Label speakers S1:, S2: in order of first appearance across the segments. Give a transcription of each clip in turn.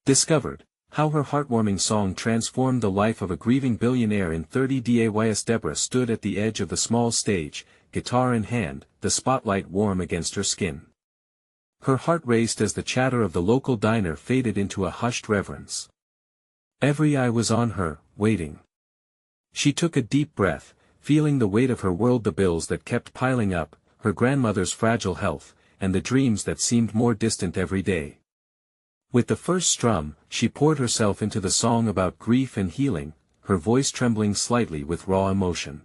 S1: Discovered how her heartwarming song transformed the life of a grieving billionaire in 30 days. Deborah stood at the edge of the small stage, guitar in hand, the spotlight warm against her skin. Her heart raced as the chatter of the local diner faded into a hushed reverence. Every eye was on her, waiting. She took a deep breath, feeling the weight of her world, the bills that kept piling up, her grandmother's fragile health, and the dreams that seemed more distant every day. With the first strum, she poured herself into the song about grief and healing, her voice trembling slightly with raw emotion.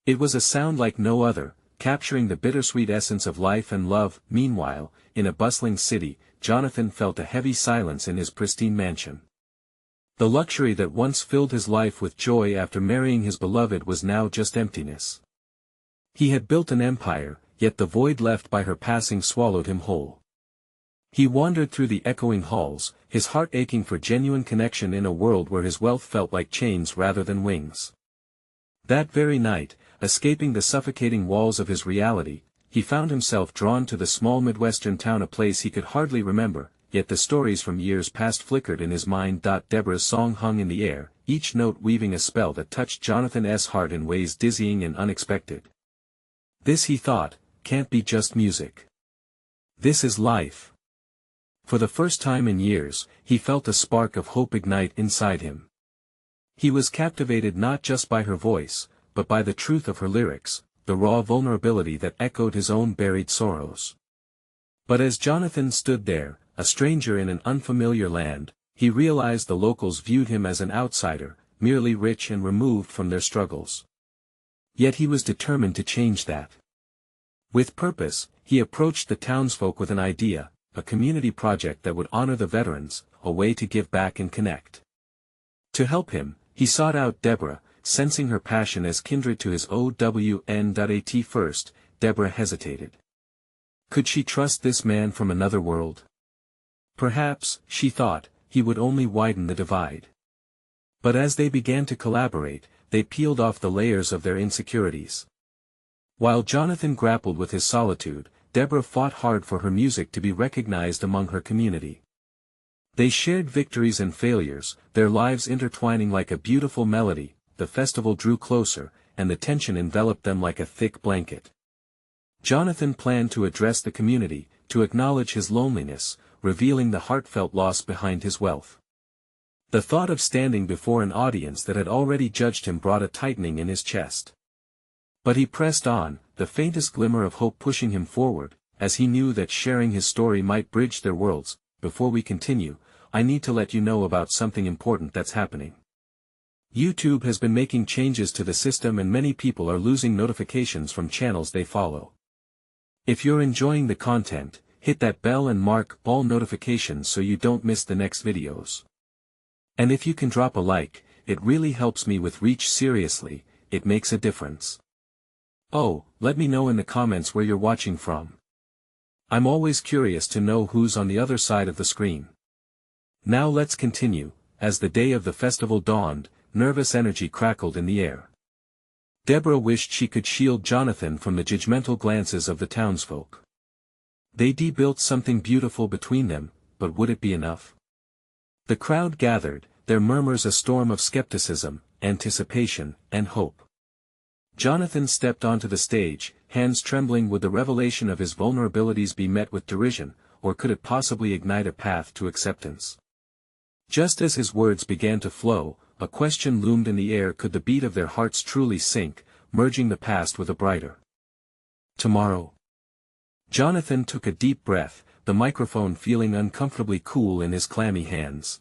S1: It was a sound like no other, capturing the bittersweet essence of life and love. Meanwhile, in a bustling city, Jonathan felt a heavy silence in his pristine mansion. The luxury that once filled his life with joy after marrying his beloved was now just emptiness. He had built an empire, yet the void left by her passing swallowed him whole. He wandered through the echoing halls, his heart aching for genuine connection in a world where his wealth felt like chains rather than wings. That very night, escaping the suffocating walls of his reality, he found himself drawn to the small Midwestern town, a place he could hardly remember, yet the stories from years past flickered in his mind. Deborah's song hung in the air, each note weaving a spell that touched Jonathan's heart in ways dizzying and unexpected. This, he thought, can't be just music. This is life. For the first time in years, he felt a spark of hope ignite inside him. He was captivated not just by her voice, but by the truth of her lyrics, the raw vulnerability that echoed his own buried sorrows. But as Jonathan stood there, a stranger in an unfamiliar land, he realized the locals viewed him as an outsider, merely rich and removed from their struggles. Yet he was determined to change that. With purpose, he approached the townsfolk with an idea, a community project that would honor the veterans, a way to give back and connect. To help him, he sought out Deborah, sensing her passion as kindred to his own. At first, Deborah hesitated. Could she trust this man from another world? Perhaps, she thought, he would only widen the divide. But as they began to collaborate, they peeled off the layers of their insecurities. While Jonathan grappled with his solitude, Deborah fought hard for her music to be recognized among her community. They shared victories and failures, their lives intertwining like a beautiful melody. The festival drew closer, and the tension enveloped them like a thick blanket. Jonathan planned to address the community, to acknowledge his loneliness, revealing the heartfelt loss behind his wealth. The thought of standing before an audience that had already judged him brought a tightening in his chest. But he pressed on, the faintest glimmer of hope pushing him forward, as he knew that sharing his story might bridge their worlds. Before we continue, I need to let you know about something important that's happening. YouTube has been making changes to the system, and many people are losing notifications from channels they follow. If you're enjoying the content, hit that bell and mark all notifications so you don't miss the next videos. And if you can drop a like, it really helps me with reach. Seriously, it makes a difference. Oh, let me know in the comments where you're watching from. I'm always curious to know who's on the other side of the screen. Now let's continue. As the day of the festival dawned, nervous energy crackled in the air. Deborah wished she could shield Jonathan from the judgmental glances of the townsfolk. They built something beautiful between them, but would it be enough? The crowd gathered, their murmurs a storm of skepticism, anticipation, and hope. Jonathan stepped onto the stage, hands trembling. Would the revelation of his vulnerabilities be met with derision, or could it possibly ignite a path to acceptance? Just as his words began to flow, a question loomed in the air: could the beat of their hearts truly sync, merging the past with a brighter tomorrow? Jonathan took a deep breath, the microphone feeling uncomfortably cool in his clammy hands.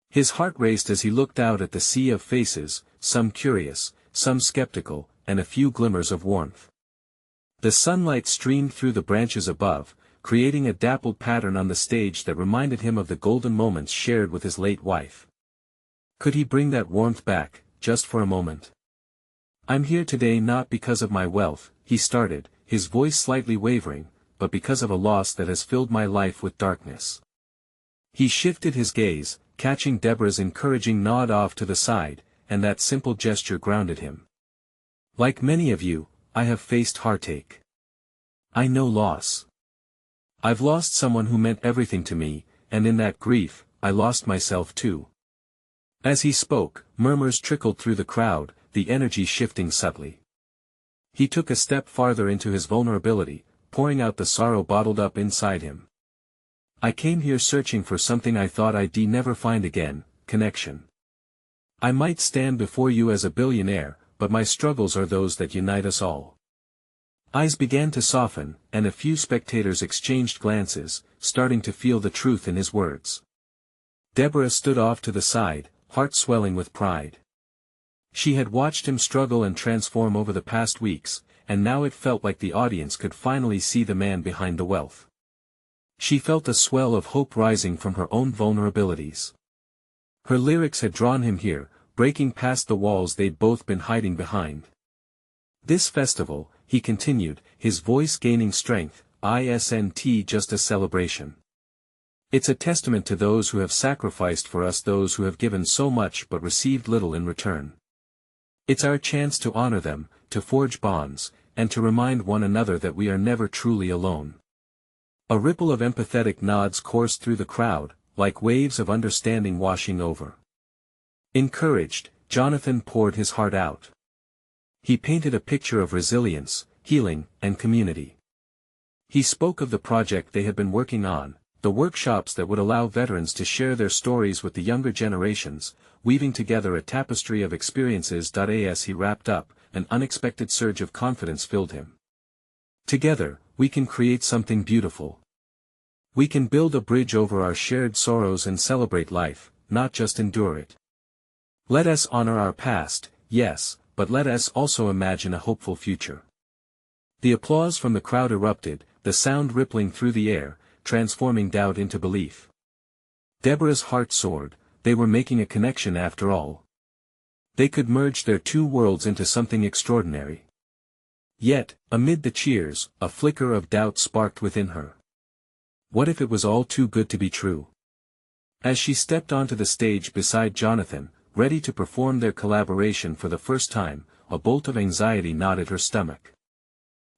S1: His heart raced as he looked out at the sea of faces, some curious, some skeptical, and a few glimmers of warmth. The sunlight streamed through the branches above, creating a dappled pattern on the stage that reminded him of the golden moments shared with his late wife. Could he bring that warmth back, just for a moment? I'm here today not because of my wealth, he started, his voice slightly wavering, but because of a loss that has filled my life with darkness. He shifted his gaze, catching Deborah's encouraging nod off to the side, and that simple gesture grounded him. Like many of you, I have faced heartache. I know loss. I've lost someone who meant everything to me, and in that grief, I lost myself too. As he spoke, murmurs trickled through the crowd, the energy shifting subtly. He took a step farther into his vulnerability, pouring out the sorrow bottled up inside him. I came here searching for something I thought I'd never find again, connection. I might stand before you as a billionaire, but my struggles are those that unite us all. Eyes began to soften, and a few spectators exchanged glances, starting to feel the truth in his words. Deborah stood off to the side, heart swelling with pride. She had watched him struggle and transform over the past weeks, and now it felt like the audience could finally see the man behind the wealth. She felt a swell of hope rising from her own vulnerabilities. Her lyrics had drawn him here, breaking past the walls they'd both been hiding behind. This festival, he continued, his voice gaining strength, isn't just a celebration. It's a testament to those who have sacrificed for us, those who have given so much but received little in return. It's our chance to honor them, to forge bonds, and to remind one another that we are never truly alone. A ripple of empathetic nods coursed through the crowd, like waves of understanding washing over. Encouraged, Jonathan poured his heart out. He painted a picture of resilience, healing, and community. He spoke of the project they had been working on, the workshops that would allow veterans to share their stories with the younger generations, weaving together a tapestry of experiences. As he wrapped up, an unexpected surge of confidence filled him. Together, we can create something beautiful. We can build a bridge over our shared sorrows and celebrate life, not just endure it. Let us honor our past, yes, but let us also imagine a hopeful future. The applause from the crowd erupted, the sound rippling through the air, transforming doubt into belief. Deborah's heart soared, they were making a connection after all. They could merge their two worlds into something extraordinary. Yet, amid the cheers, a flicker of doubt sparked within her. What if it was all too good to be true? As she stepped onto the stage beside Jonathan, ready to perform their collaboration for the first time, a bolt of anxiety knotted her stomach.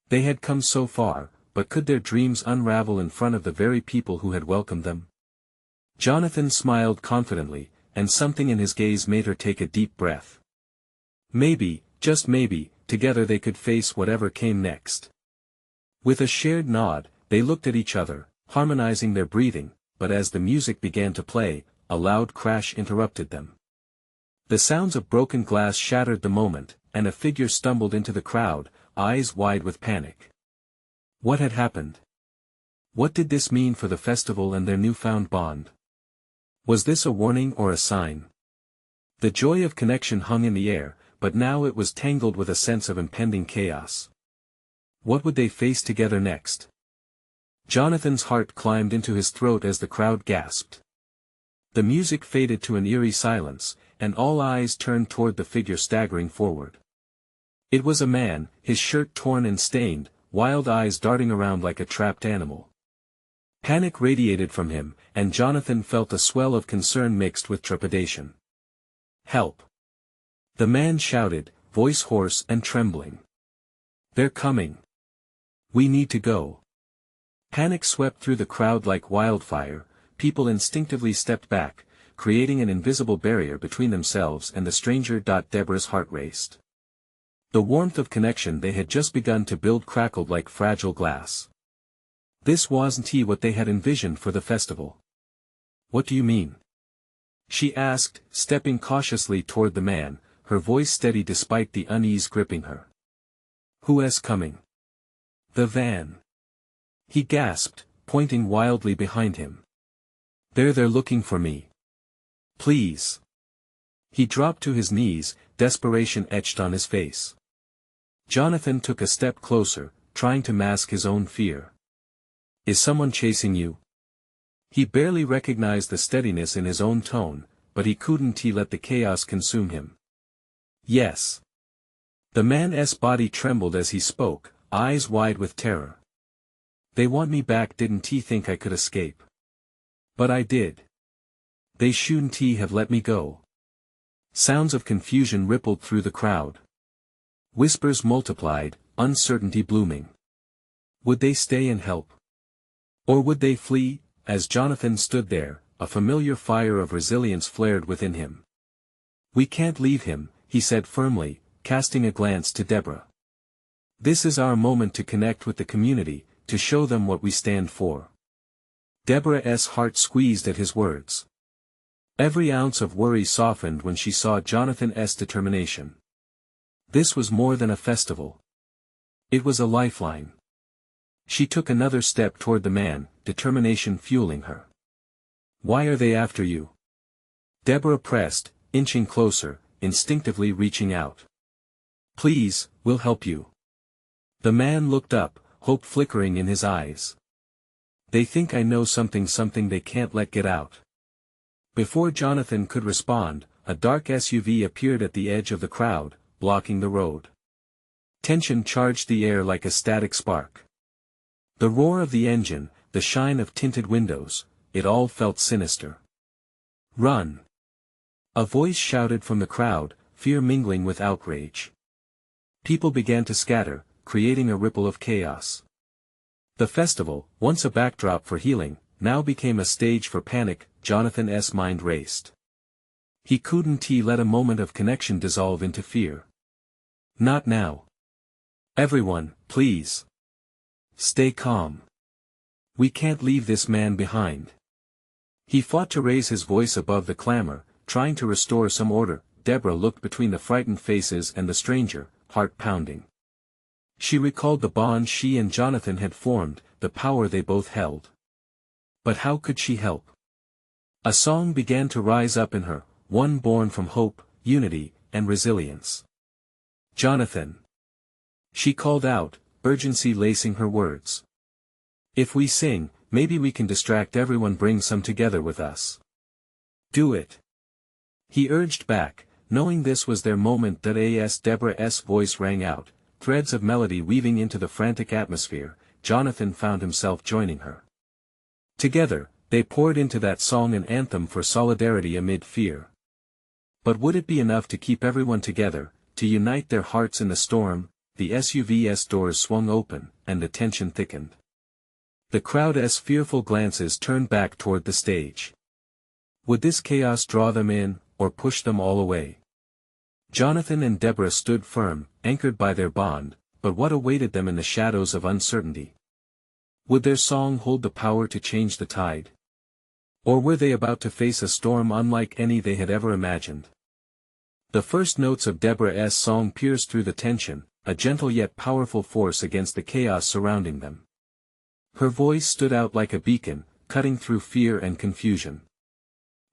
S1: They had come so far, but could their dreams unravel in front of the very people who had welcomed them? Jonathan smiled confidently, and something in his gaze made her take a deep breath. Maybe, just maybe, together they could face whatever came next. With a shared nod, they looked at each other, harmonizing their breathing, but as the music began to play, a loud crash interrupted them. The sounds of broken glass shattered the moment, and a figure stumbled into the crowd, eyes wide with panic. What had happened? What did this mean for the festival and their newfound bond? Was this a warning or a sign? The joy of connection hung in the air, but now it was tangled with a sense of impending chaos. What would they face together next? Jonathan's heart climbed into his throat as the crowd gasped. The music faded to an eerie silence, and all eyes turned toward the figure staggering forward. It was a man, his shirt torn and stained, wild eyes darting around like a trapped animal. Panic radiated from him, and Jonathan felt a swell of concern mixed with trepidation. "Help!" the man shouted, voice hoarse and trembling. "They're coming. We need to go." Panic swept through the crowd like wildfire, people instinctively stepped back, creating an invisible barrier between themselves and the stranger. Deborah's heart raced. The warmth of connection they had just begun to build crackled like fragile glass. This wasn't what they had envisioned for the festival. "What do you mean?" she asked, stepping cautiously toward the man, her voice steady despite the unease gripping her. "Who's coming?" "The van," he gasped, pointing wildly behind him. They're looking for me. Please." He dropped to his knees, desperation etched on his face. Jonathan took a step closer, trying to mask his own fear. "Is someone chasing you?" He barely recognized the steadiness in his own tone, but he couldn't let the chaos consume him. "Yes." The man's body trembled as he spoke, eyes wide with terror. "They want me back. Didn't he think I could escape? But I did. They shouldn't have let me go." Sounds of confusion rippled through the crowd. Whispers multiplied, uncertainty blooming. Would they stay and help? Or would they flee? As Jonathan stood there, a familiar fire of resilience flared within him. "We can't leave him," he said firmly, casting a glance to Deborah. "This is our moment to connect with the community, to show them what we stand for." Deborah's heart squeezed at his words. Every ounce of worry softened when she saw Jonathan's determination. This was more than a festival. It was a lifeline. She took another step toward the man, determination fueling her. "Why are they after you?" Deborah pressed, inching closer, instinctively reaching out. "Please, we'll help you." The man looked up, hope flickering in his eyes. "They think I know something they can't let get out." Before Jonathan could respond, a dark SUV appeared at the edge of the crowd, blocking the road. Tension charged the air like a static spark. The roar of the engine, the shine of tinted windows, it all felt sinister. "Run!" A voice shouted from the crowd, fear mingling with outrage. People began to scatter, creating a ripple of chaos. The festival, once a backdrop for healing, now became a stage for panic. Jonathan's mind raced. He couldn't let a moment of connection dissolve into fear. "Not now. Everyone, please. Stay calm. We can't leave this man behind." He fought to raise his voice above the clamor, trying to restore some order. Deborah looked between the frightened faces and the stranger, heart pounding. She recalled the bond she and Jonathan had formed, the power they both held. But how could she help? A song began to rise up in her, one born from hope, unity, and resilience. "Jonathan!" She called out, urgency lacing her words. "If we sing, maybe we can distract everyone, bring some together with us. Do it." He urged back, knowing this was their moment. As Deborah's voice rang out, threads of melody weaving into the frantic atmosphere, Jonathan found himself joining her. Together, they poured into that song, an anthem for solidarity amid fear. But would it be enough to keep everyone together, to unite their hearts in the storm? The SUV's doors swung open, and the tension thickened. The crowd's fearful glances turned back toward the stage. Would this chaos draw them in, or push them all away? Jonathan and Deborah stood firm, anchored by their bond, but what awaited them in the shadows of uncertainty? Would their song hold the power to change the tide? Or were they about to face a storm unlike any they had ever imagined? The first notes of Deborah's song pierced through the tension, a gentle yet powerful force against the chaos surrounding them. Her voice stood out like a beacon, cutting through fear and confusion.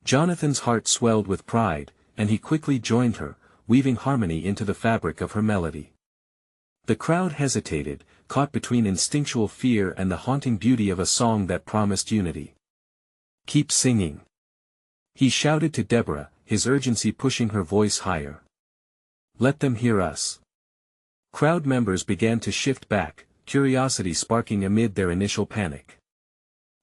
S1: Jonathan's heart swelled with pride, and he quickly joined her, weaving harmony into the fabric of her melody. The crowd hesitated, caught between instinctual fear and the haunting beauty of a song that promised unity. "Keep singing!" he shouted to Deborah, his urgency pushing her voice higher. "Let them hear us." Crowd members began to shift back, curiosity sparking amid their initial panic.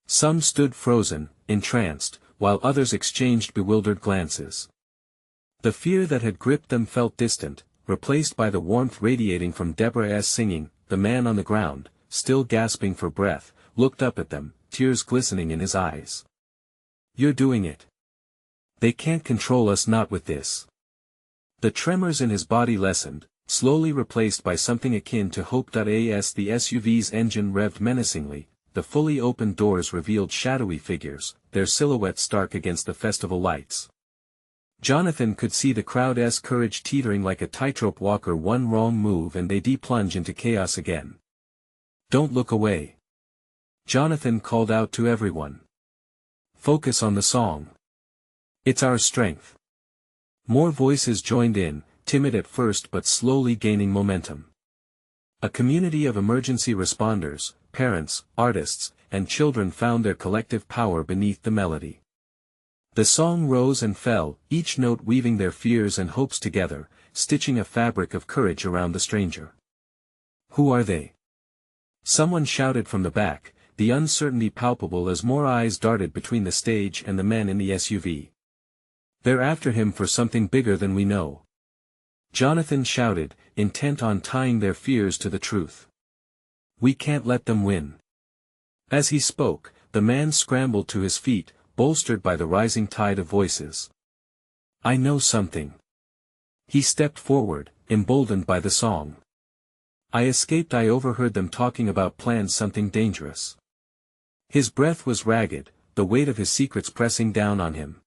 S1: Some stood frozen, entranced, while others exchanged bewildered glances. The fear that had gripped them felt distant, replaced by the warmth radiating from Deborah's singing. The man on the ground, still gasping for breath, looked up at them, tears glistening in his eyes. "You're doing it. They can't control us, not with this." The tremors in his body lessened, slowly replaced by something akin to hope. As the SUV's engine revved menacingly, the fully opened doors revealed shadowy figures, their silhouettes stark against the festival lights. Jonathan could see the crowd's courage teetering like a tightrope walker. One wrong move and they plunge into chaos again. "Don't look away." Jonathan called out to everyone. "Focus on the song. It's our strength." More voices joined in, timid at first but slowly gaining momentum. A community of emergency responders, parents, artists, and children found their collective power beneath the melody. The song rose and fell, each note weaving their fears and hopes together, stitching a fabric of courage around the stranger. "Who are they?" someone shouted from the back, the uncertainty palpable as more eyes darted between the stage and the men in the SUV. "They're after him for something bigger than we know," Jonathan shouted, intent on tying their fears to the truth. "We can't let them win." As he spoke, the man scrambled to his feet, bolstered by the rising tide of voices. "I know something." He stepped forward, emboldened by the song. I overheard them talking about plans something dangerous." His breath was ragged, the weight of his secrets pressing down on him.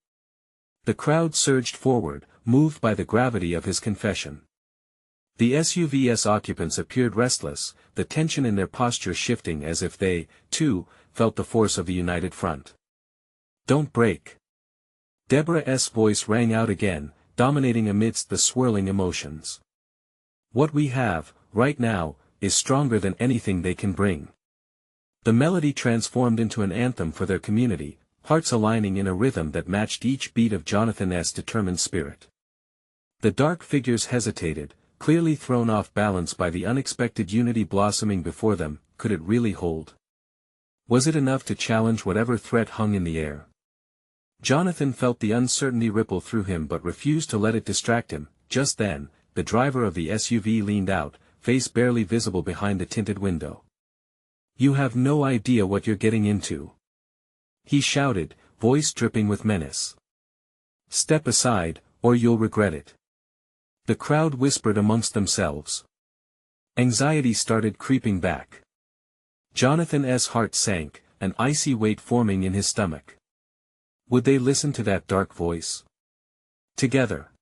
S1: The crowd surged forward, moved by the gravity of his confession. The SUV's occupants appeared restless, the tension in their posture shifting as if they, too, felt the force of the united front. "Don't break." Deborah's voice rang out again, dominating amidst the swirling emotions. "What we have, right now, is stronger than anything they can bring." The melody transformed into an anthem for their community, hearts aligning in a rhythm that matched each beat of Jonathan's determined spirit. The dark figures hesitated, clearly thrown off balance by the unexpected unity blossoming before them. Could it really hold? Was it enough to challenge whatever threat hung in the air? Jonathan felt the uncertainty ripple through him but refused to let it distract him. Just then, the driver of the SUV leaned out, face barely visible behind the tinted window. "You have no idea what you're getting into," he shouted, voice dripping with menace. "Step aside, or you'll regret it." The crowd whispered amongst themselves. Anxiety started creeping back. Jonathan's heart sank, an icy weight forming in his stomach. Would they listen to that dark voice? Together.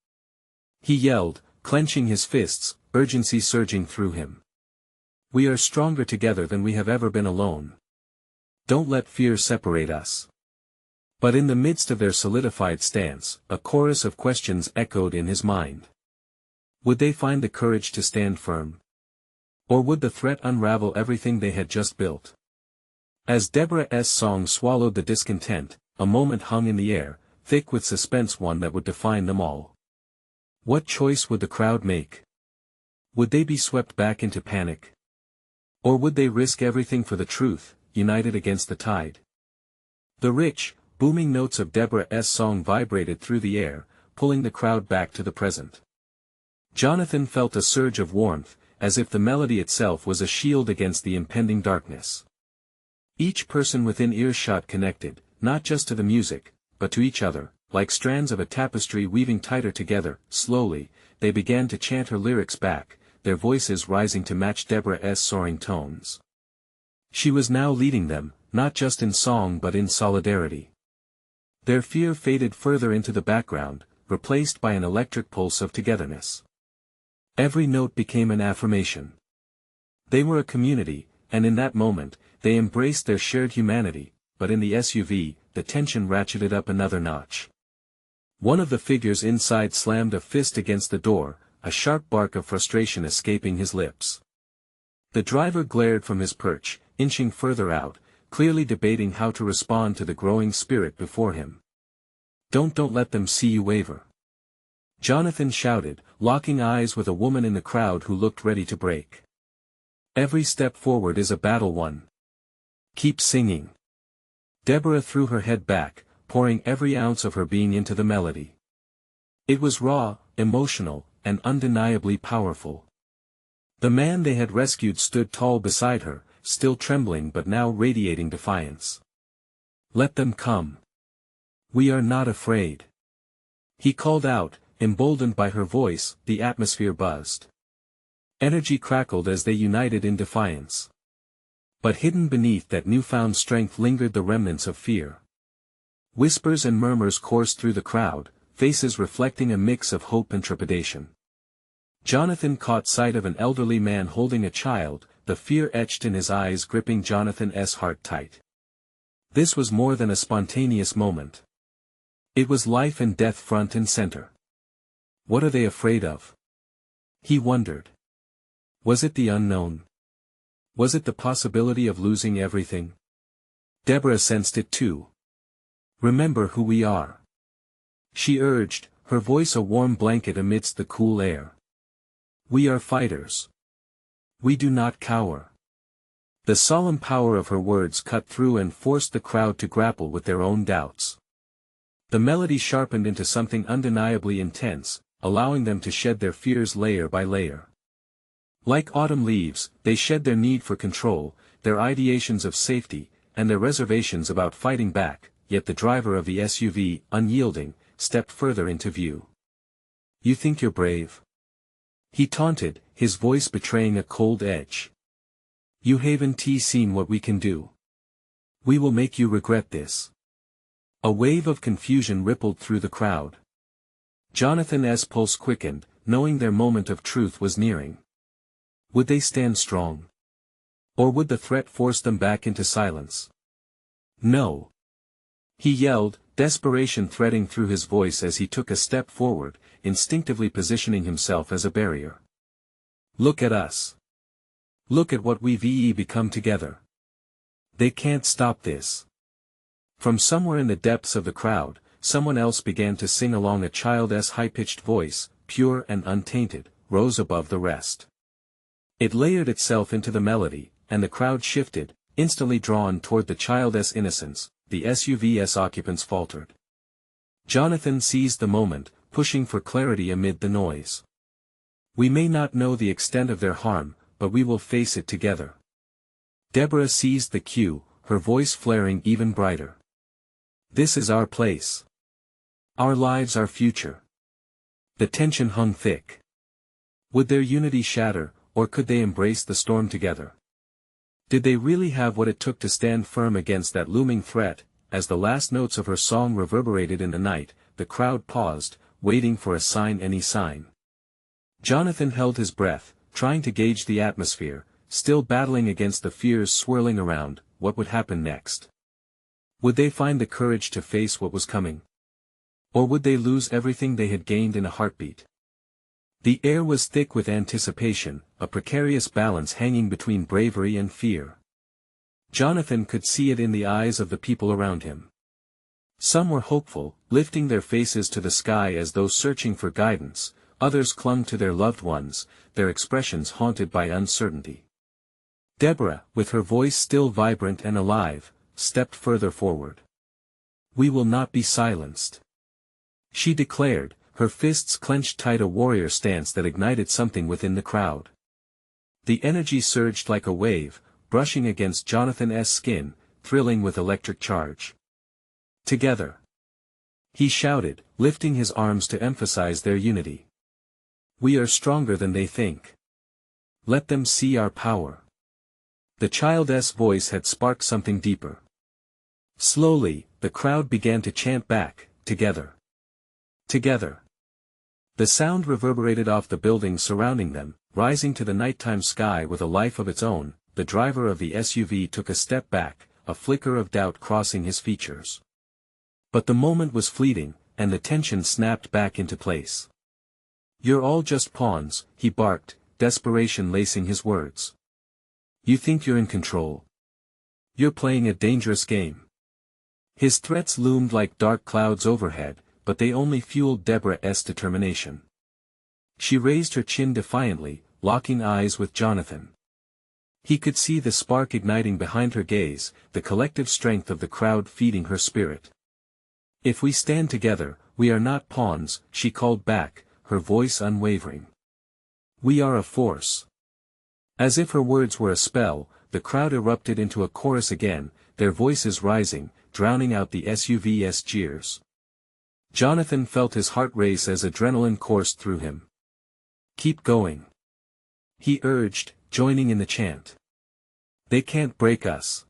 S1: He yelled, clenching his fists, urgency surging through him. "We are stronger together than we have ever been alone. Don't let fear separate us." But in the midst of their solidified stance, a chorus of questions echoed in his mind. Would they find the courage to stand firm? Or would the threat unravel everything they had just built? As Deborah's song swallowed the discontent, a moment hung in the air, thick with suspense, one that would define them all. What choice would the crowd make? Would they be swept back into panic? Or would they risk everything for the truth, united against the tide? The rich, booming notes of Deborah's song vibrated through the air, pulling the crowd back to the present. Jonathan felt a surge of warmth, as if the melody itself was a shield against the impending darkness. Each person within earshot connected, not just to the music, but to each other, like strands of a tapestry weaving tighter together. Slowly, they began to chant her lyrics back, their voices rising to match Deborah's soaring tones. She was now leading them, not just in song but in solidarity. Their fear faded further into the background, replaced by an electric pulse of togetherness. Every note became an affirmation. They were a community, and in that moment, they embraced their shared humanity. But in the SUV, the tension ratcheted up another notch. One of the figures inside slammed a fist against the door, a sharp bark of frustration escaping his lips. The driver glared from his perch, inching further out, clearly debating how to respond to the growing spirit before him. Don't let them see you waver," Jonathan shouted, locking eyes with a woman in the crowd who looked ready to break. "Every step forward is a battle won. Keep singing." Deborah threw her head back, pouring every ounce of her being into the melody. It was raw, emotional, and undeniably powerful. The man they had rescued stood tall beside her, still trembling but now radiating defiance. "Let them come. We are not afraid," he called out, emboldened by her voice. The atmosphere buzzed. Energy crackled as they united in defiance. But hidden beneath that newfound strength lingered the remnants of fear. Whispers and murmurs coursed through the crowd, faces reflecting a mix of hope and trepidation. Jonathan caught sight of an elderly man holding a child, the fear etched in his eyes gripping Jonathan's heart tight. This was more than a spontaneous moment. It was life and death front and center. What are they afraid of? He wondered. Was it the unknown? Was it the possibility of losing everything? Deborah sensed it too. "Remember who we are," she urged, her voice a warm blanket amidst the cool air. "We are fighters. We do not cower." The solemn power of her words cut through and forced the crowd to grapple with their own doubts. The melody sharpened into something undeniably intense, allowing them to shed their fears layer by layer. Like autumn leaves, they shed their need for control, their ideations of safety, and their reservations about fighting back, yet the driver of the SUV, unyielding, stepped further into view. "You think you're brave?" he taunted, his voice betraying a cold edge. "You haven't seen what we can do. We will make you regret this." A wave of confusion rippled through the crowd. Jonathan's pulse quickened, knowing their moment of truth was nearing. Would they stand strong? Or would the threat force them back into silence? "No!" he yelled, desperation threading through his voice as he took a step forward, instinctively positioning himself as a barrier. "Look at us. Look at what we've become together. They can't stop this." From somewhere in the depths of the crowd, someone else began to sing along. A child's high-pitched voice, pure and untainted, rose above the rest. It layered itself into the melody, and the crowd shifted, instantly drawn toward the child's innocence. The SUV's occupants faltered. Jonathan seized the moment, pushing for clarity amid the noise. "We may not know the extent of their harm, but we will face it together." Deborah seized the cue, her voice flaring even brighter. "This is our place. Our lives, our future." The tension hung thick. Would their unity shatter, or could they embrace the storm together? Did they really have what it took to stand firm against that looming threat? As the last notes of her song reverberated in the night, the crowd paused, waiting for a sign, any sign. Jonathan held his breath, trying to gauge the atmosphere, still battling against the fears swirling around. What would happen next? Would they find the courage to face what was coming? Or would they lose everything they had gained in a heartbeat? The air was thick with anticipation, a precarious balance hanging between bravery and fear. Jonathan could see it in the eyes of the people around him. Some were hopeful, lifting their faces to the sky as though searching for guidance, others clung to their loved ones, their expressions haunted by uncertainty. Deborah, with her voice still vibrant and alive, stepped further forward. "We will not be silenced," she declared, her fists clenched tight, a warrior stance that ignited something within the crowd. The energy surged like a wave, brushing against Jonathan's skin, thrilling with electric charge. "Together," he shouted, lifting his arms to emphasize their unity. "We are stronger than they think. Let them see our power." The child's voice had sparked something deeper. Slowly, the crowd began to chant back, "Together. Together." The sound reverberated off the buildings surrounding them, rising to the nighttime sky with a life of its own. The driver of the SUV took a step back, a flicker of doubt crossing his features. But the moment was fleeting, and the tension snapped back into place. "You're all just pawns," he barked, desperation lacing his words. "You think you're in control? You're playing a dangerous game." His threats loomed like dark clouds overhead, but they only fueled Deborah's determination. She raised her chin defiantly, locking eyes with Jonathan. He could see the spark igniting behind her gaze, the collective strength of the crowd feeding her spirit. "If we stand together, we are not pawns," she called back, her voice unwavering. "We are a force." As if her words were a spell, the crowd erupted into a chorus again, their voices rising, drowning out the SUV's jeers. Jonathan felt his heart race as adrenaline coursed through him. "Keep going," he urged, joining in the chant. "They can't break us."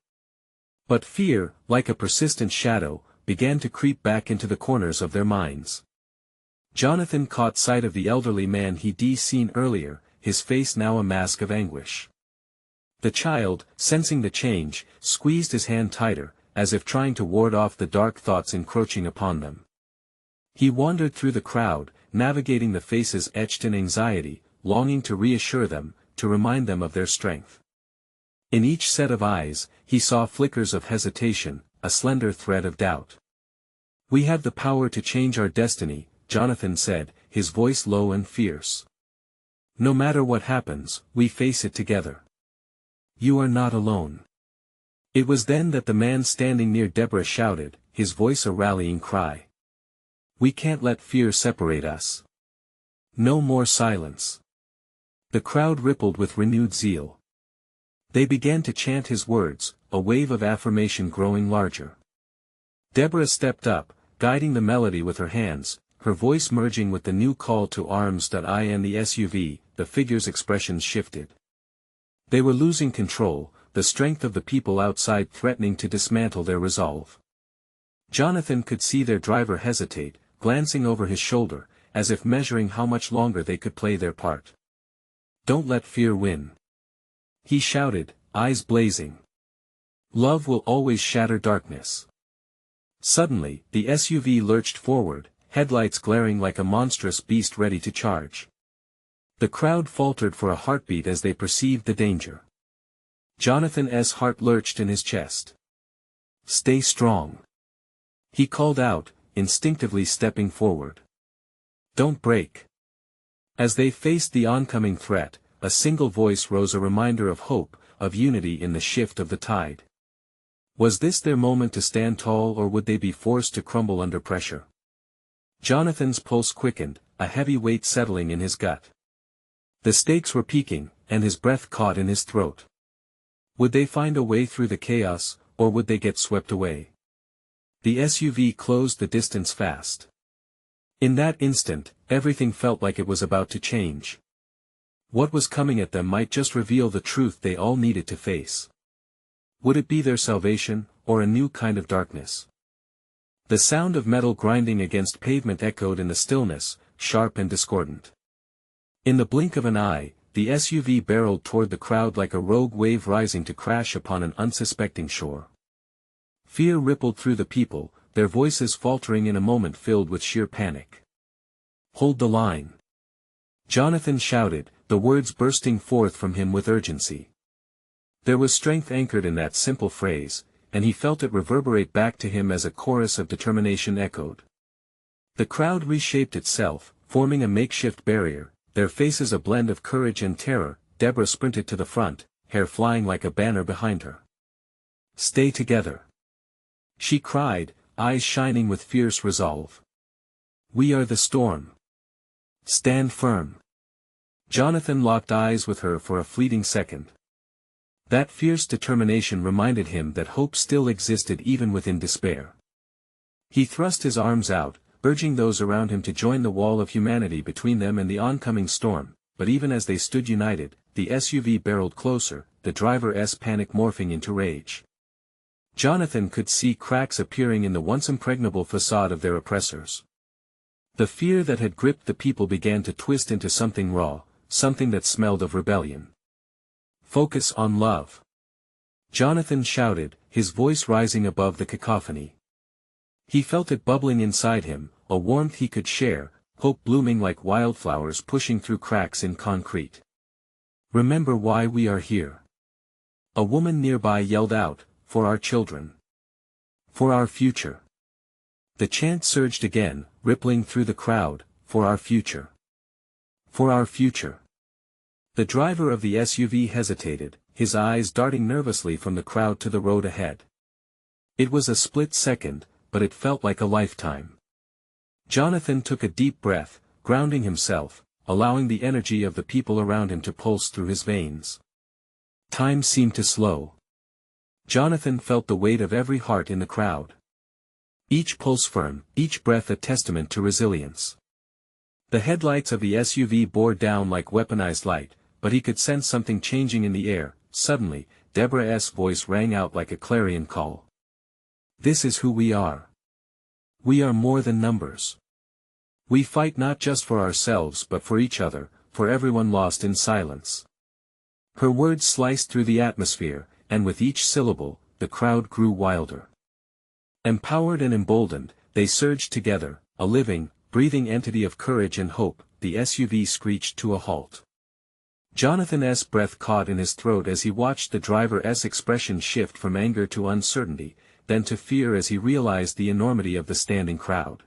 S1: But fear, like a persistent shadow, began to creep back into the corners of their minds. Jonathan caught sight of the elderly man he'd seen earlier, his face now a mask of anguish. The child, sensing the change, squeezed his hand tighter, as if trying to ward off the dark thoughts encroaching upon them. He wandered through the crowd, navigating the faces etched in anxiety, longing to reassure them, to remind them of their strength. In each set of eyes, he saw flickers of hesitation, a slender thread of doubt. "We have the power to change our destiny," Jonathan said, his voice low and fierce. "No matter what happens, we face it together. You are not alone." It was then that the man standing near Deborah shouted, his voice a rallying cry. "We can't let fear separate us. No more silence." The crowd rippled with renewed zeal. They began to chant his words, a wave of affirmation growing larger. Deborah stepped up, guiding the melody with her hands, her voice merging with the new call to arms. In the SUV, the figure's expressions shifted. They were losing control, the strength of the people outside threatening to dismantle their resolve. Jonathan could see their driver hesitate, glancing over his shoulder, as if measuring how much longer they could play their part. "Don't let fear win," he shouted, eyes blazing. "Love will always shatter darkness." Suddenly, the SUV lurched forward, headlights glaring like a monstrous beast ready to charge. The crowd faltered for a heartbeat as they perceived the danger. Jonathan's heart lurched in his chest. "Stay strong," he called out, instinctively stepping forward. "Don't break." As they faced the oncoming threat, a single voice rose, a reminder of hope, of unity in the shift of the tide. Was this their moment to stand tall, or would they be forced to crumble under pressure? Jonathan's pulse quickened, a heavy weight settling in his gut. The stakes were peaking, and his breath caught in his throat. Would they find a way through the chaos, or would they get swept away? The SUV closed the distance fast. In that instant, everything felt like it was about to change. What was coming at them might just reveal the truth they all needed to face. Would it be their salvation, or a new kind of darkness? The sound of metal grinding against pavement echoed in the stillness, sharp and discordant. In the blink of an eye, the SUV barreled toward the crowd like a rogue wave rising to crash upon an unsuspecting shore. Fear rippled through the people, their voices faltering in a moment filled with sheer panic. "Hold the line!" Jonathan shouted, the words bursting forth from him with urgency. There was strength anchored in that simple phrase, and he felt it reverberate back to him as a chorus of determination echoed. The crowd reshaped itself, forming a makeshift barrier, their faces a blend of courage and terror. Deborah sprinted to the front, hair flying like a banner behind her. "Stay together!" she cried, eyes shining with fierce resolve. "We are the storm. Stand firm." Jonathan locked eyes with her for a fleeting second. That fierce determination reminded him that hope still existed even within despair. He thrust his arms out, urging those around him to join the wall of humanity between them and the oncoming storm, but even as they stood united, the SUV barreled closer, the driver's panic morphing into rage. Jonathan could see cracks appearing in the once impregnable facade of their oppressors. The fear that had gripped the people began to twist into something raw, something that smelled of rebellion. "Focus on love," Jonathan shouted, his voice rising above the cacophony. He felt it bubbling inside him, a warmth he could share, hope blooming like wildflowers pushing through cracks in concrete. "Remember why we are here." A woman nearby yelled out, "For our children. For our future." The chant surged again, rippling through the crowd, "For our future. For our future." The driver of the SUV hesitated, his eyes darting nervously from the crowd to the road ahead. It was a split second, but it felt like a lifetime. Jonathan took a deep breath, grounding himself, allowing the energy of the people around him to pulse through his veins. Time seemed to slow. Jonathan felt the weight of every heart in the crowd. Each pulse firm, each breath a testament to resilience. The headlights of the SUV bore down like weaponized light, but he could sense something changing in the air. Suddenly, Deborah's voice rang out like a clarion call. "This is who we are. We are more than numbers. We fight not just for ourselves but for each other, for everyone lost in silence." Her words sliced through the atmosphere, and with each syllable, the crowd grew wilder. Empowered and emboldened, they surged together, a living, breathing entity of courage and hope. The SUV screeched to a halt. Jonathan's breath caught in his throat as he watched the driver's expression shift from anger to uncertainty, then to fear as he realized the enormity of the standing crowd.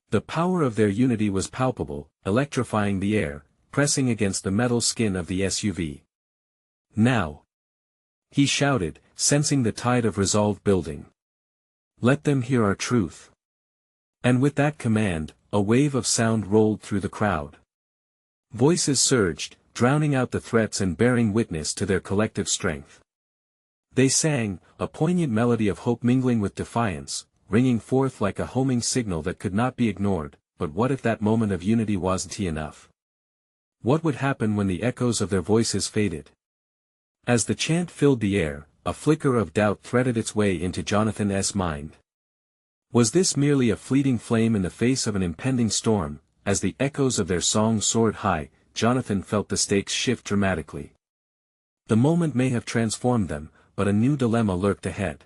S1: The power of their unity was palpable, electrifying the air, pressing against the metal skin of the SUV. "Now!" he shouted, sensing the tide of resolve building. "Let them hear our truth." And with that command, a wave of sound rolled through the crowd. Voices surged, drowning out the threats and bearing witness to their collective strength. They sang, a poignant melody of hope mingling with defiance, ringing forth like a homing signal that could not be ignored. But what if that moment of unity wasn't enough? What would happen when the echoes of their voices faded? As the chant filled the air, a flicker of doubt threaded its way into Jonathan's mind. Was this merely a fleeting flame in the face of an impending storm? As the echoes of their song soared high, Jonathan felt the stakes shift dramatically. The moment may have transformed them, but a new dilemma lurked ahead.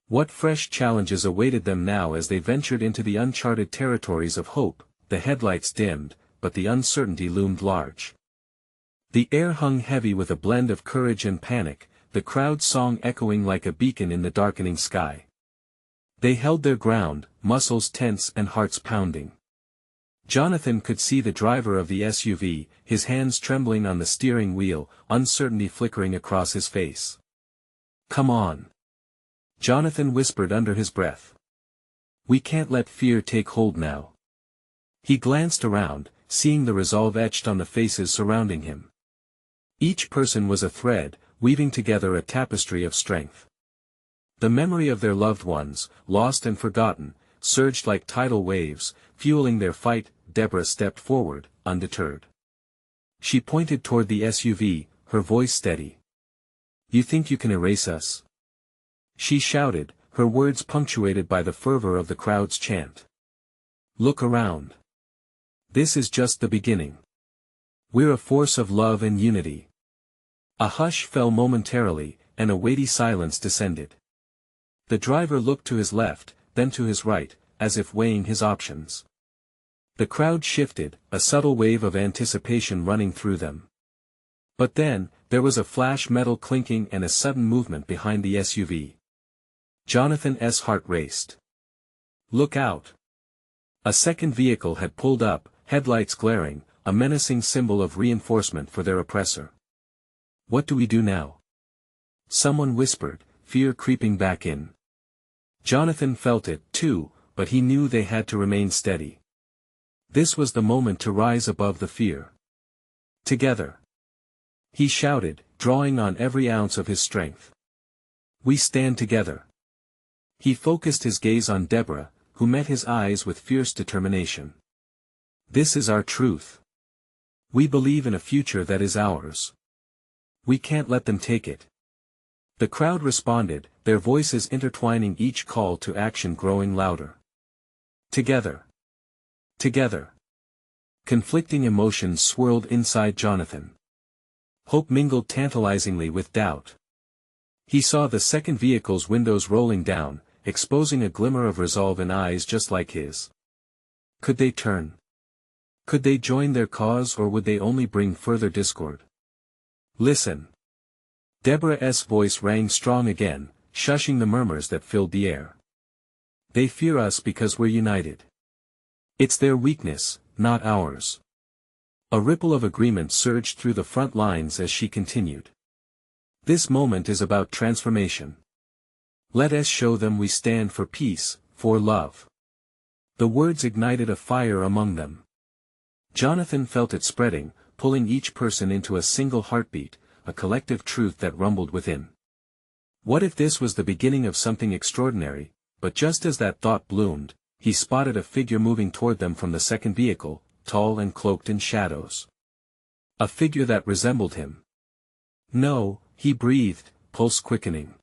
S1: What fresh challenges awaited them now as they ventured into the uncharted territories of hope? The headlights dimmed, but the uncertainty loomed large. The air hung heavy with a blend of courage and panic, the crowd's song echoing like a beacon in the darkening sky. They held their ground, muscles tense and hearts pounding. Jonathan could see the driver of the SUV, his hands trembling on the steering wheel, uncertainty flickering across his face. "Come on," Jonathan whispered under his breath. "We can't let fear take hold now." He glanced around, seeing the resolve etched on the faces surrounding him. Each person was a thread, weaving together a tapestry of strength. The memory of their loved ones, lost and forgotten, surged like tidal waves, fueling their fight. Deborah stepped forward, undeterred. She pointed toward the SUV, her voice steady. "You think you can erase us?" she shouted, her words punctuated by the fervor of the crowd's chant. "Look around. This is just the beginning. We're a force of love and unity." A hush fell momentarily, and a weighty silence descended. The driver looked to his left, then to his right, as if weighing his options. The crowd shifted, a subtle wave of anticipation running through them. But then, there was a flash, metal clinking, and a sudden movement behind the SUV. Jonathan's heart raced. "Look out!" A second vehicle had pulled up, headlights glaring, a menacing symbol of reinforcement for their oppressor. "What do we do now?" someone whispered, fear creeping back in. Jonathan felt it, too, but he knew they had to remain steady. This was the moment to rise above the fear. "Together!" he shouted, drawing on every ounce of his strength. "We stand together." He focused his gaze on Deborah, who met his eyes with fierce determination. "This is our truth. We believe in a future that is ours. We can't let them take it." The crowd responded, their voices intertwining, each call to action growing louder. "Together! Together!" Conflicting emotions swirled inside Jonathan. Hope mingled tantalizingly with doubt. He saw the second vehicle's windows rolling down, exposing a glimmer of resolve in eyes just like his. Could they turn? Could they join their cause, or would they only bring further discord? "Listen!" Deborah's voice rang strong again, shushing the murmurs that filled the air. "They fear us because we're united. It's their weakness, not ours." A ripple of agreement surged through the front lines as she continued. "This moment is about transformation. Let us show them we stand for peace, for love." The words ignited a fire among them. Jonathan felt it spreading, pulling each person into a single heartbeat, a collective truth that rumbled within. What if this was the beginning of something extraordinary? But just as that thought bloomed, he spotted a figure moving toward them from the second vehicle, tall and cloaked in shadows. A figure that resembled him. "No," he breathed, pulse quickening.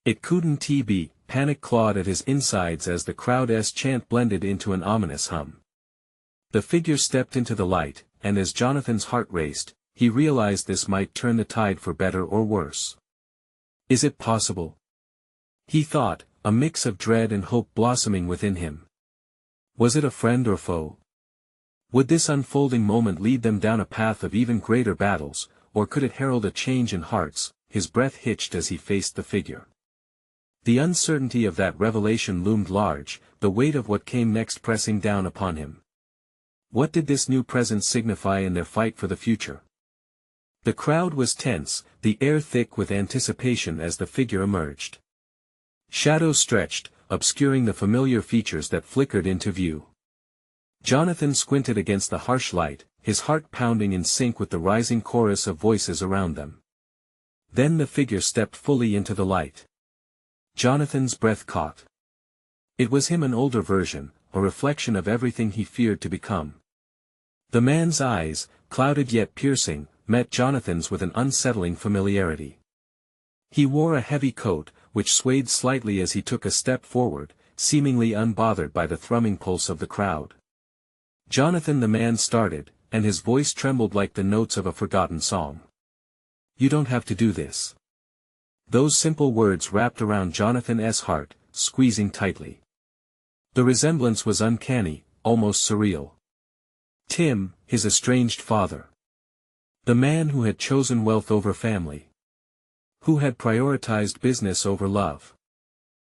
S1: It couldn't be. Panic clawed at his insides as the crowd's chant blended into an ominous hum. The figure stepped into the light, and as Jonathan's heart raced, he realized this might turn the tide for better or worse. Is it possible? He thought, a mix of dread and hope blossoming within him. Was it a friend or foe? Would this unfolding moment lead them down a path of even greater battles, or could it herald a change in hearts? His breath hitched as he faced the figure. The uncertainty of that revelation loomed large, the weight of what came next pressing down upon him. What did this new presence signify in their fight for the future? The crowd was tense, the air thick with anticipation as the figure emerged. Shadows stretched, obscuring the familiar features that flickered into view. Jonathan squinted against the harsh light, his heart pounding in sync with the rising chorus of voices around them. Then the figure stepped fully into the light. Jonathan's breath caught. It was him, an older version, a reflection of everything he feared to become. The man's eyes, clouded yet piercing, met Jonathan's with an unsettling familiarity. He wore a heavy coat, which swayed slightly as he took a step forward, seemingly unbothered by the thrumming pulse of the crowd. "Jonathan," the man started, and his voice trembled like the notes of a forgotten song. "You don't have to do this." Those simple words wrapped around Jonathan's heart, squeezing tightly. The resemblance was uncanny, almost surreal. Tim, his estranged father. The man who had chosen wealth over family. Who had prioritized business over love.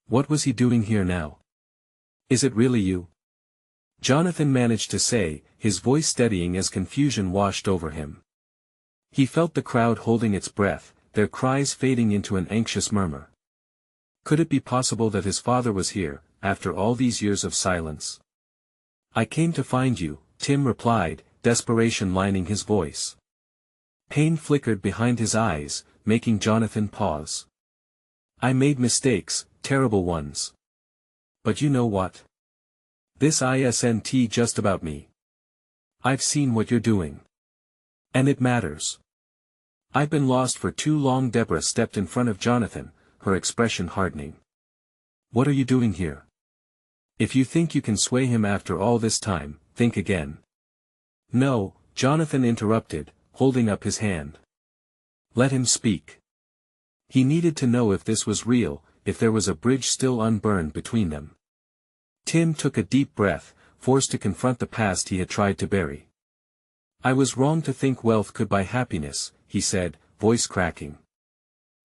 S1: What was he doing here now? "Is it really you?" Jonathan managed to say, his voice steadying as confusion washed over him. He felt the crowd holding its breath, their cries fading into an anxious murmur. Could it be possible that his father was here, after all these years of silence? "I came to find you," Tim replied, desperation lining his voice. Pain flickered behind his eyes, making Jonathan pause. "I made mistakes, terrible ones. But you know what? This isn't just about me. I've seen what you're doing. And it matters. I've been lost for too long." Deborah stepped in front of Jonathan, her expression hardening. "What are you doing here? If you think you can sway him after all this time, think again." "No," Jonathan interrupted, holding up his hand. "Let him speak." He needed to know if this was real, if there was a bridge still unburned between them. Tim took a deep breath, forced to confront the past he had tried to bury. "I was wrong to think wealth could buy happiness," he said, voice cracking.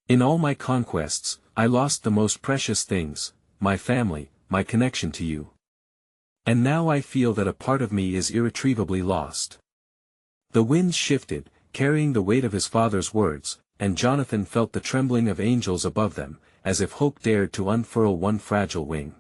S1: "In all my conquests, I lost the most precious things, my family, my connection to you. And now I feel that a part of me is irretrievably lost." The winds shifted, carrying the weight of his father's words, and Jonathan felt the trembling of angels above them, as if hope dared to unfurl one fragile wing.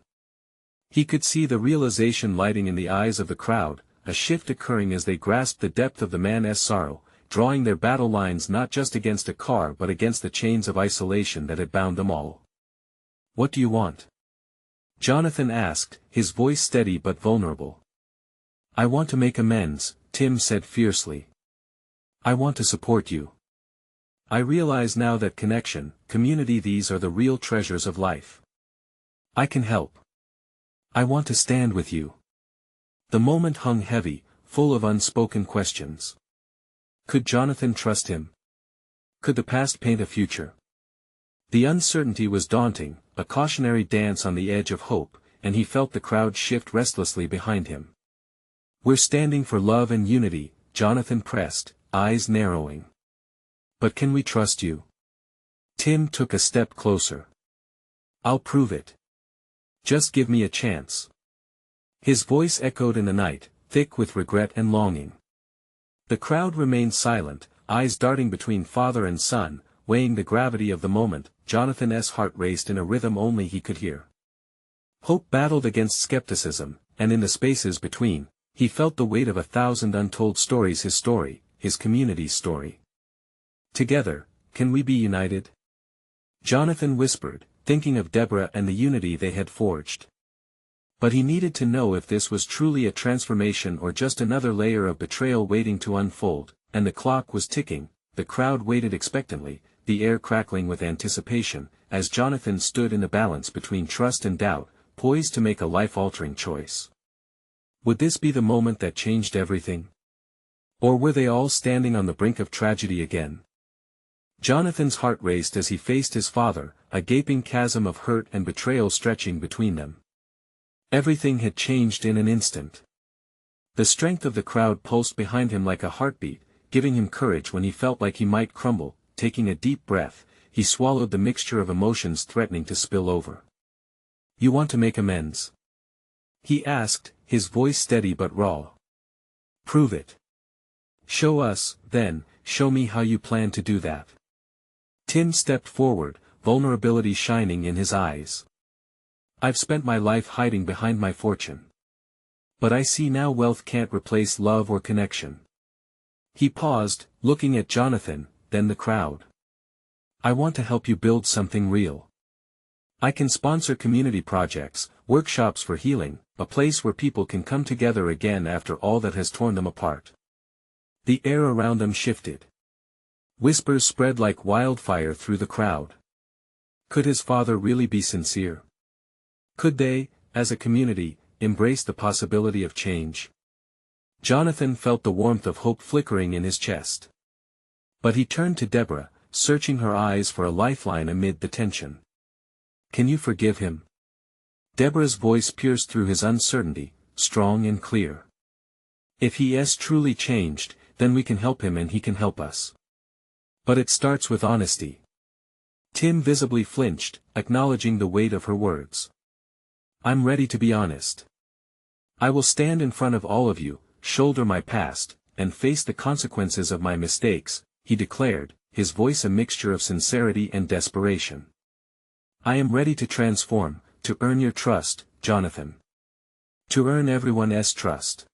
S1: He could see the realization lighting in the eyes of the crowd, a shift occurring as they grasped the depth of the man's sorrow, drawing their battle lines not just against a car but against the chains of isolation that had bound them all. "What do you want?" Jonathan asked, his voice steady but vulnerable. "I want to make amends," Tim said fiercely. "I want to support you. I realize now that connection, community, these are the real treasures of life. I can help. I want to stand with you." The moment hung heavy, full of unspoken questions. Could Jonathan trust him? Could the past paint a future? The uncertainty was daunting, a cautionary dance on the edge of hope, and he felt the crowd shift restlessly behind him. "We're standing for love and unity," Jonathan pressed, eyes narrowing. "But can we trust you?" Tim took a step closer. "I'll prove it. Just give me a chance." His voice echoed in the night, thick with regret and longing. The crowd remained silent, eyes darting between father and son, weighing the gravity of the moment. Jonathan's heart raced in a rhythm only he could hear. Hope battled against skepticism, and in the spaces between, he felt the weight of 1,000 untold stories, his story, his community's story. "Together, can we be united?" Jonathan whispered, thinking of Deborah and the unity they had forged. But he needed to know if this was truly a transformation or just another layer of betrayal waiting to unfold, and the clock was ticking. The crowd waited expectantly, the air crackling with anticipation, as Jonathan stood in the balance between trust and doubt, poised to make a life-altering choice. Would this be the moment that changed everything? Or were they all standing on the brink of tragedy again? Jonathan's heart raced as he faced his father, a gaping chasm of hurt and betrayal stretching between them. Everything had changed in an instant. The strength of the crowd pulsed behind him like a heartbeat, giving him courage when he felt like he might crumble. Taking a deep breath, he swallowed the mixture of emotions threatening to spill over. "You want to make amends?" he asked, his voice steady but raw. "Prove it. Show us, then, show me how you plan to do that." Tim stepped forward, vulnerability shining in his eyes. "I've spent my life hiding behind my fortune. But I see now wealth can't replace love or connection." He paused, looking at Jonathan, then the crowd. "I want to help you build something real. I can sponsor community projects, workshops for healing, a place where people can come together again after all that has torn them apart. The air around them shifted. Whispers spread like wildfire through the crowd. Could his father really be sincere? Could they, as a community, embrace the possibility of change? Jonathan felt the warmth of hope flickering in his chest. But he turned to Deborah, searching her eyes for a lifeline amid the tension. Can you forgive him? Deborah's voice pierced through his uncertainty, strong and clear. If he is truly changed, then we can help him and he can help us. But it starts with honesty. Tim visibly flinched, acknowledging the weight of her words. I'm ready to be honest. I will stand in front of all of you, shoulder my past, and face the consequences of my mistakes, he declared, his voice a mixture of sincerity and desperation. I am ready to transform, to earn your trust, Jonathan. To earn everyone's trust.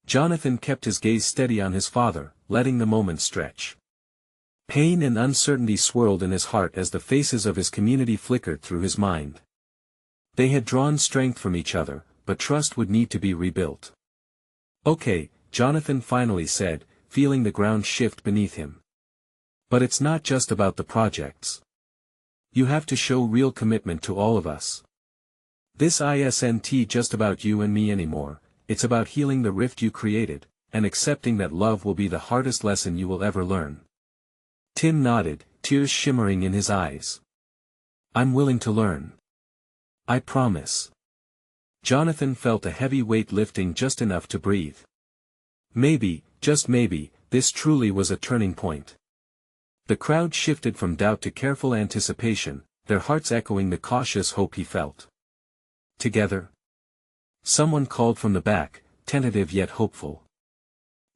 S1: Jonathan kept his gaze steady on his father, letting the moment stretch. Pain and uncertainty swirled in his heart as the faces of his community flickered through his mind. They had drawn strength from each other, but trust would need to be rebuilt. Okay, Jonathan finally said, feeling the ground shift beneath him. But it's not just about the projects. You have to show real commitment to all of us. This isn't just about you and me anymore, it's about healing the rift you created, and accepting that love will be the hardest lesson you will ever learn. Tim nodded, tears shimmering in his eyes. I'm willing to learn. I promise. Jonathan felt a heavy weight lifting just enough to breathe. Maybe, just maybe, this truly was a turning point. The crowd shifted from doubt to careful anticipation, their hearts echoing the cautious hope he felt. Together? Someone called from the back, tentative yet hopeful.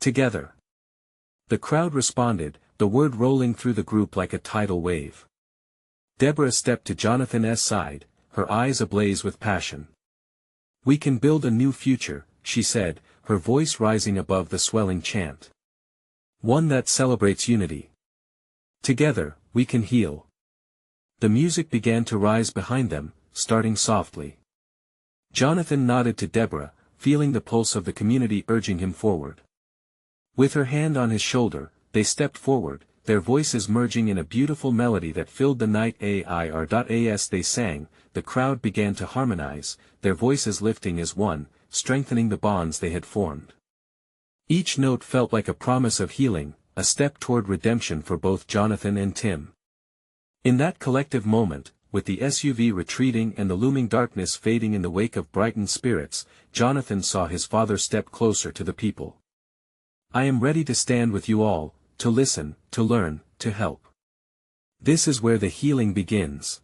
S1: Together. The crowd responded, the word rolling through the group like a tidal wave. Deborah stepped to Jonathan's side, her eyes ablaze with passion. We can build a new future, she said, her voice rising above the swelling chant. One that celebrates unity. Together, we can heal. The music began to rise behind them, starting softly. Jonathan nodded to Deborah, feeling the pulse of the community urging him forward. With her hand on his shoulder, they stepped forward, their voices merging in a beautiful melody that filled the night. As they sang, the crowd began to harmonize, their voices lifting as one, strengthening the bonds they had formed. Each note felt like a promise of healing, a step toward redemption for both Jonathan and Tim. In that collective moment, with the SUV retreating and the looming darkness fading in the wake of brightened spirits, Jonathan saw his father step closer to the people. I am ready to stand with you all, to listen, to learn, to help. This is where the healing begins.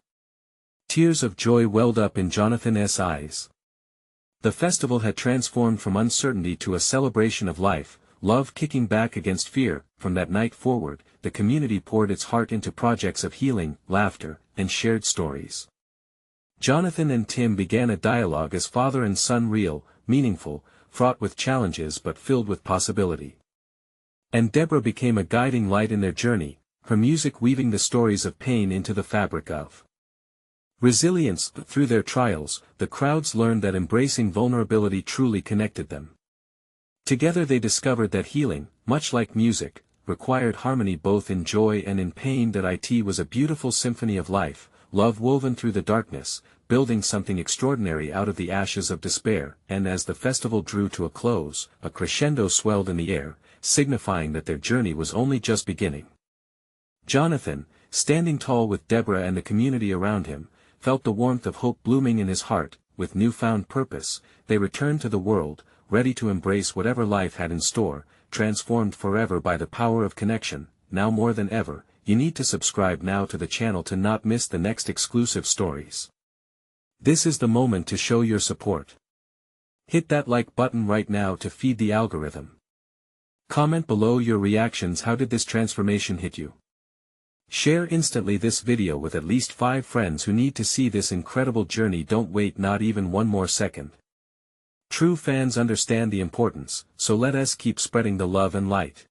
S1: Tears of joy welled up in Jonathan's eyes. The festival had transformed from uncertainty to a celebration of life, love kicking back against fear. From that night forward, the community poured its heart into projects of healing, laughter, and shared stories. Jonathan and Tim began a dialogue as father and son, real, meaningful, fraught with challenges but filled with possibility. And Deborah became a guiding light in their journey, her music weaving the stories of pain into the fabric of resilience. Through their trials, the crowds learned that embracing vulnerability truly connected them. Together they discovered that healing, much like music, required harmony both in joy and in pain. That it was a beautiful symphony of life, love woven through the darkness, building something extraordinary out of the ashes of despair. And as the festival drew to a close, a crescendo swelled in the air, signifying that their journey was only just beginning. Jonathan, standing tall with Deborah and the community around him, felt the warmth of hope blooming in his heart. With newfound purpose, they returned to the world, ready to embrace whatever life had in store, transformed forever by the power of connection. Now more than ever, you need to subscribe now to the channel to not miss the next exclusive stories. This is the moment to show your support. Hit that like button right now to feed the algorithm. Comment below your reactions. How did this transformation hit you? Share instantly this video with at least 5 friends who need to see this incredible journey. Don't wait not even one more second. True fans understand the importance, so let us keep spreading the love and light.